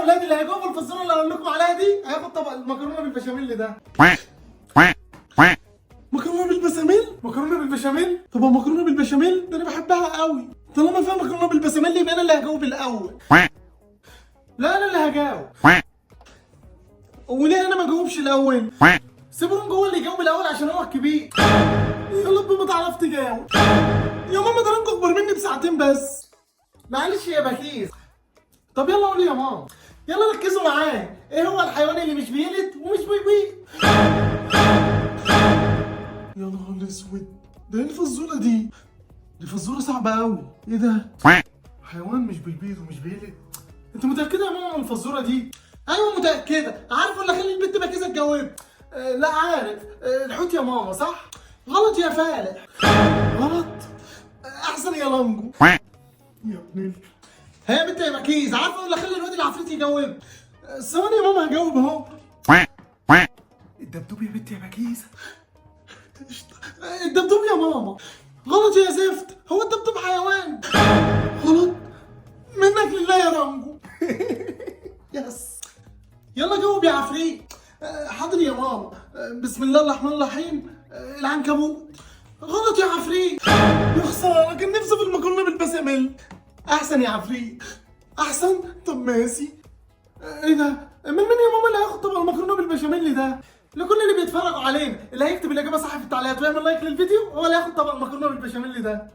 اولاد اللي هيجوا في الفزوره اللي هقول لكم عليها دي هياخد طبق المكرونه بالبشاميل ده. مكرونه بالبشاميل؟ مكرونه بالبشاميل؟ طب مكرونه بالبشاميل ده انا بحبها قوي. طالما فيها مكرونه بالبشاميل يبقى انا اللي هجاوب الاول. لا انا اللي هجاوب. وليه انا ما اجاوبش الاول؟ سيبهم جوه اللي يجاوب الاول عشان هو الكبير. يا رب ما تعرف تجاوب. يا ماما ده انت اكبر مني بساعتين بس. معلش يا بكيس. طب يلا قولي يا ماما. يلا ركزوا معايا. ايه هو الحيوان اللي مش بيلد ومش بيبيض؟ يا نهار اسود. ده ايه الفزوره دي؟ دي فزوره صعبه قوي. ايه ده؟ حيوان مش بيبيض ومش بيلد. انت متاكده يا ماما من الفزوره دي؟ ايوه متاكده. عارف ولا خلي البنت بكيسه تجاوب؟ لا عارف. الحوت يا ماما صح؟ غلط يا فالح. غلط. احسن يا لانجو. يا ابن هي يا بنت يا بكيز عارفه ولا خلي الواد العفريت يجاوب؟ ثواني يا ماما هجاوب اهو. الدبدوب يا بنت يا بكيز. الدبدوب يا ماما. غلط يا زفت. هو الدبدوب حيوان. غلط. منك لله يا رامبو. يس. يلا جاوب يا عفريت. حاضر يا ماما. بسم الله الرحمن الرحيم. العنكبوت. غلط يا عفريت. يا خساره كان نفسي في المكرونه بالبشاميل. احسن يا عفريت. احسن. طب ماشي. ايه ده؟ من مين يا ماما اللي هياخد طبق المكرونه بالبشاميل ده؟ لكل اللي بيتفرجوا علينا اللي هيكتب الاجابه صح في التعليقات ويعمل لايك للفيديو هو اللي هياخد طبق المكرونه بالبشاميل ده.